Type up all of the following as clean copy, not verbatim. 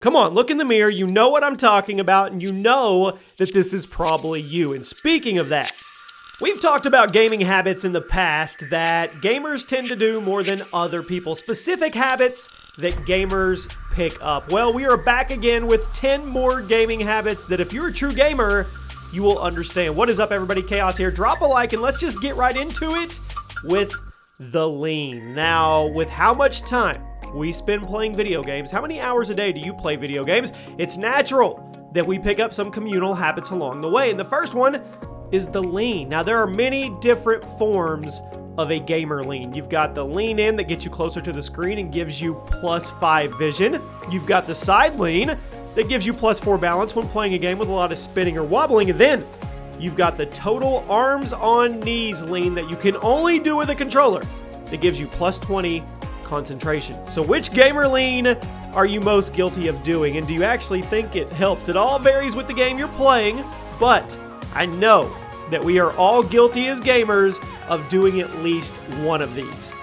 Come on, look in the mirror, you know what I'm talking about, and you know that this is probably you. And speaking of that, we've talked about gaming habits in the past that gamers tend to do more than other people. Specific habits that gamers pick up. Well, we are back again with 10 more gaming habits that if you're a true gamer, you will understand. What is up, everybody? Chaos here. Drop a like and let's just get right into it with the lean. Now, with how much time we spend playing video games, how many hours a day do you play video games? It's natural that we pick up some communal habits along the way. And the first one is the lean. Now, there are many different forms of a gamer lean. You've got the lean in that gets you closer to the screen and gives you +5 vision. You've got the side lean that gives you +4 balance when playing a game with a lot of spinning or wobbling. And then you've got the total arms on knees lean that you can only do with a controller that gives you +20 concentration. So which gamer lean are you most guilty of doing? And do you actually think it helps? It all varies with the game you're playing, but I know that we are all guilty as gamers of doing at least one of these.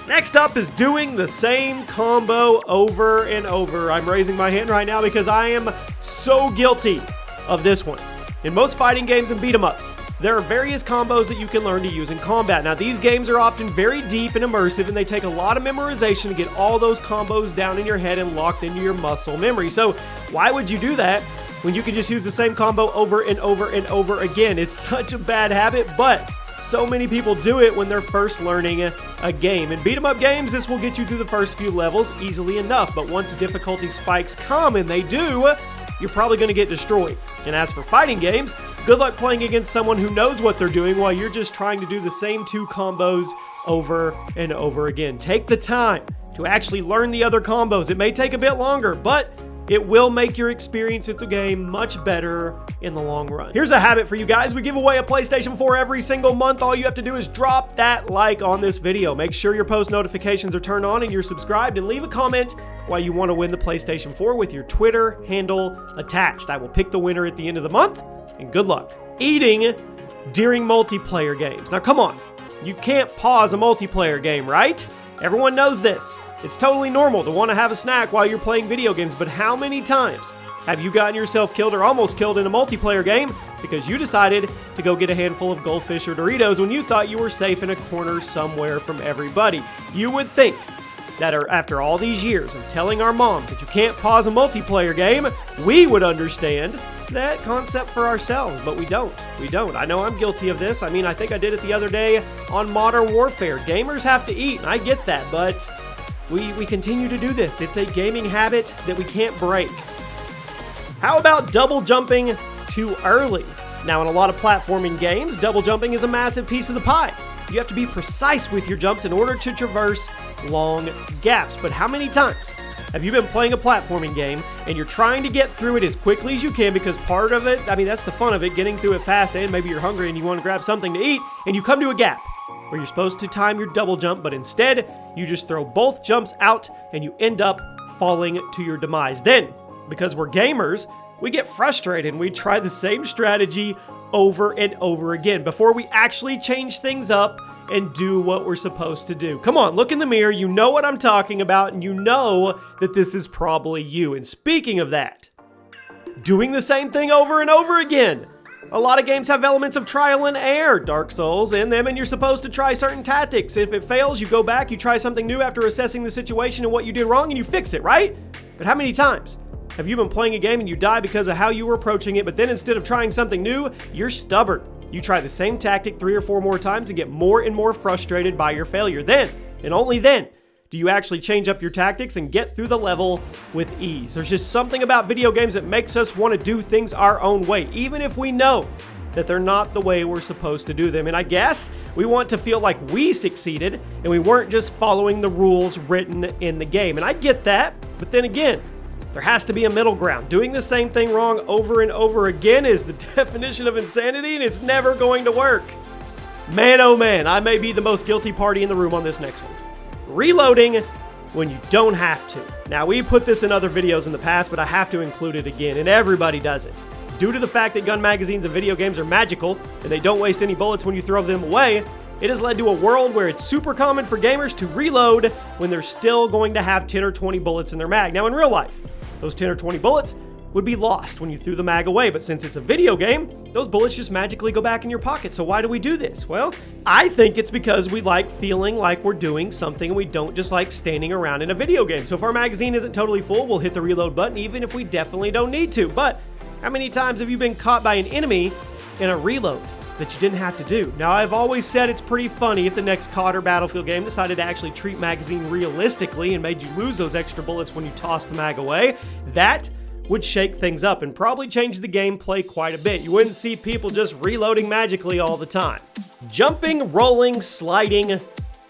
Next up is doing the same combo over and over. I'm raising my hand right now because I am so guilty of this one. In most fighting games and beat 'em ups, there are various combos that you can learn to use in combat. Now, these games are often very deep and immersive, and they take a lot of memorization to get all those combos down in your head and locked into your muscle memory. So why would you do that when you can just use the same combo over and over and over again? It's such a bad habit, but so many people do it when they're first learning a game. In beat 'em up games, this will get you through the first few levels easily enough, but once difficulty spikes come, and they do, you're probably going to get destroyed. And as for fighting games, good luck playing against someone who knows what they're doing while you're just trying to do the same 2 combos over and over again. Take the time to actually learn the other combos. It may take a bit longer, but it will make your experience with the game much better in the long run. Here's a habit for you guys. We give away a PlayStation 4 every single month. All you have to do is drop that like on this video. Make sure your post notifications are turned on and you're subscribed, and leave a comment why you want to win the PlayStation 4 with your Twitter handle attached. I will pick the winner at the end of the month, and good luck. Eating during multiplayer games. Now, come on. You can't pause a multiplayer game, right? Everyone knows this. It's totally normal to want to have a snack while you're playing video games, but how many times have you gotten yourself killed or almost killed in a multiplayer game because you decided to go get a handful of Goldfish or Doritos when you thought you were safe in a corner somewhere from everybody? You would think that after all these years of telling our moms that you can't pause a multiplayer game, we would understand that concept for ourselves, but we don't. We don't. I know I'm guilty of this. I mean, I think I did it the other day on Modern Warfare. Gamers have to eat, and I get that, but we continue to do this. It's a gaming habit that we can't break. How about double jumping too early? Now, in a lot of platforming games, double jumping is a massive piece of the pie. You have to be precise with your jumps in order to traverse long gaps. But how many times have you been playing a platforming game and you're trying to get through it as quickly as you can because part of it, I mean, that's the fun of it, getting through it fast, and maybe you're hungry and you want to grab something to eat, and you come to a gap where you're supposed to time your double jump, but instead you just throw both jumps out and you end up falling to your demise. Then, because we're gamers, we get frustrated and we try the same strategy over and over again before we actually change things up and do what we're supposed to do. Come on, look in the mirror, you know what I'm talking about, and you know that this is probably you. And speaking of that, doing the same thing over and over again. A lot of games have elements of trial and error, Dark Souls, in them, and you're supposed to try certain tactics. If it fails, you go back, you try something new after assessing the situation and what you did wrong, and you fix it, right? But how many times have you been playing a game and you die because of how you were approaching it, but then instead of trying something new, you're stubborn? You try the same tactic 3 or 4 more times and get more and more frustrated by your failure. Then, and only then, do you actually change up your tactics and get through the level with ease. There's just something about video games that makes us want to do things our own way, even if we know that they're not the way we're supposed to do them. And I guess we want to feel like we succeeded and we weren't just following the rules written in the game. And I get that, but then again, there has to be a middle ground. Doing the same thing wrong over and over again is the definition of insanity, and it's never going to work. Man, oh man, I may be the most guilty party in the room on this next one. Reloading when you don't have to. Now, we put this in other videos in the past, but I have to include it again, and everybody does it. Due to the fact that gun magazines and video games are magical, and they don't waste any bullets when you throw them away, it has led to a world where it's super common for gamers to reload when they're still going to have 10 or 20 bullets in their mag. Now, in real life, Those 10 or 20 bullets would be lost when you threw the mag away, but since it's a video game, those bullets just magically go back in your pocket. So why do we do this? Well, I think it's because we like feeling like we're doing something and we don't just like standing around in a video game. So if our magazine isn't totally full, we'll hit the reload button even if we definitely don't need to. But how many times have you been caught by an enemy in a reload that you didn't have to do? Now, I've always said it's pretty funny if the next COD or Battlefield game decided to actually treat magazine realistically and made you lose those extra bullets when you toss the mag away. That would shake things up and probably change the gameplay quite a bit. You wouldn't see people just reloading magically all the time. Jumping, rolling, sliding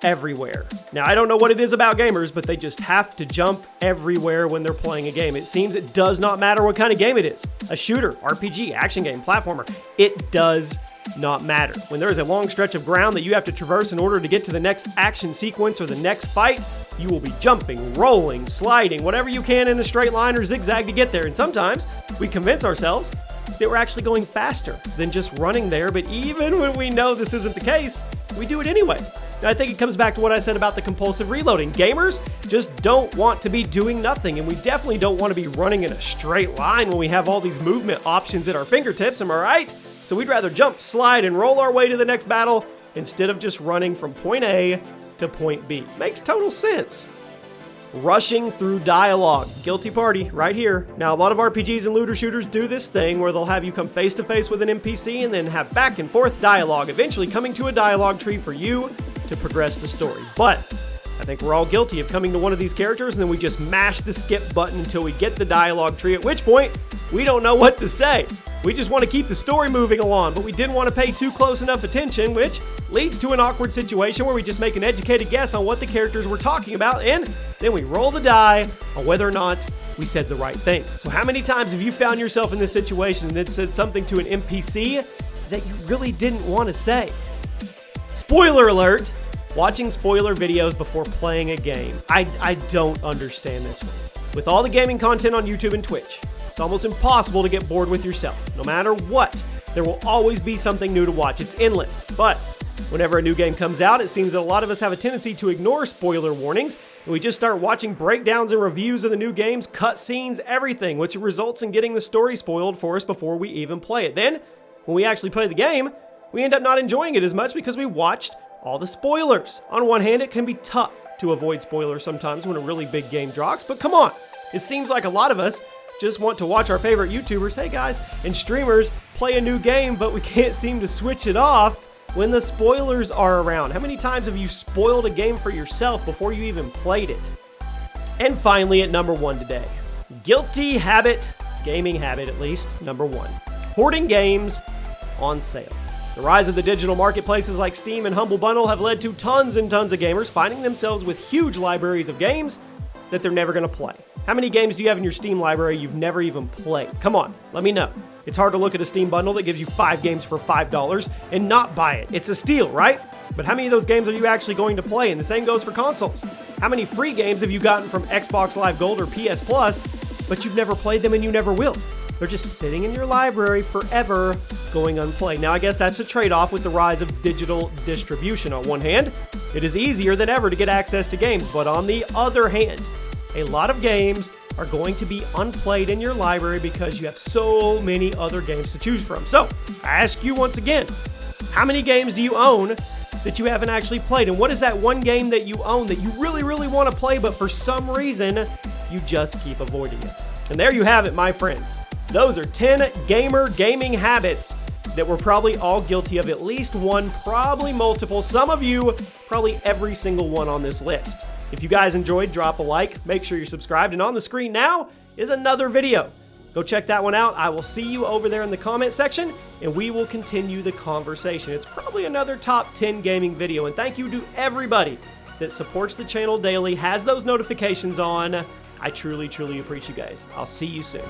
everywhere. Now, I don't know what it is about gamers, but they just have to jump everywhere when they're playing a game. It seems it does not matter what kind of game it is. A shooter, RPG, action game, platformer. It does not matter. When there is a long stretch of ground that you have to traverse in order to get to the next action sequence or the next fight, you will be jumping, rolling, sliding, whatever you can in a straight line or zigzag to get there. And sometimes we convince ourselves that we're actually going faster than just running there, but even when we know this isn't the case, we do it anyway. Now, I think it comes back to what I said about the compulsive reloading. Gamers just don't want to be doing nothing, and we definitely don't want to be running in a straight line when we have all these movement options at our fingertips, am I right? So we'd rather jump, slide, and roll our way to the next battle instead of just running from point A to point B. Makes total sense. Rushing through dialogue. Guilty party right here. Now, a lot of RPGs and looter shooters do this thing where they'll have you come face to face with an NPC and then have back and forth dialogue, eventually coming to a dialogue tree for you to progress the story. But I think we're all guilty of coming to one of these characters and then we just mash the skip button until we get the dialogue tree, at which point we don't know what to say. We just want to keep the story moving along, but we didn't want to pay too close enough attention, which leads to an awkward situation where we just make an educated guess on what the characters were talking about, and then we roll the die on whether or not we said the right thing. So how many times have you found yourself in this situation and then said something to an NPC that you really didn't want to say? Spoiler alert! Watching spoiler videos before playing a game. I don't understand this one. With all the gaming content on YouTube and Twitch, it's almost impossible to get bored with yourself. No matter what, there will always be something new to watch. It's endless. But whenever a new game comes out, it seems that a lot of us have a tendency to ignore spoiler warnings, and we just start watching breakdowns and reviews of the new games, cutscenes, everything, which results in getting the story spoiled for us before we even play it. Then, when we actually play the game, we end up not enjoying it as much because we watched all the spoilers. On one hand, it can be tough to avoid spoilers sometimes when a really big game drops, but come on. It seems like a lot of us just want to watch our favorite YouTubers, hey guys, and streamers play a new game, but we can't seem to switch it off when the spoilers are around. How many times have you spoiled a game for yourself before you even played it? And finally, at number 1 today, guilty habit, gaming habit at least, number 1, hoarding games on sale. The rise of the digital marketplaces like Steam and Humble Bundle have led to tons and tons of gamers finding themselves with huge libraries of games that they're never going to play. How many games do you have in your Steam library you've never even played? Come on, let me know. It's hard to look at a Steam bundle that gives you 5 games for $5 and not buy it. It's a steal, right? But how many of those games are you actually going to play? And the same goes for consoles. How many free games have you gotten from Xbox Live Gold or PS Plus, but you've never played them and you never will? They're just sitting in your library forever, going unplayed. Now, I guess that's a trade-off with the rise of digital distribution. On one hand, it is easier than ever to get access to games, but on the other hand, a lot of games are going to be unplayed in your library because you have so many other games to choose from. So, I ask you once again, how many games do you own that you haven't actually played? And what is that one game that you own that you really, really want to play, but for some reason, you just keep avoiding it? And there you have it, my friends. Those are 10 gaming habits that we're probably all guilty of at least one, probably multiple. Some of you, probably every single one on this list. If you guys enjoyed, drop a like, make sure you're subscribed, and on the screen now is another video. Go check that one out. I will see you over there in the comment section, and we will continue the conversation. It's probably another top 10 gaming video, and thank you to everybody that supports the channel daily, has those notifications on. I truly, truly appreciate you guys. I'll see you soon.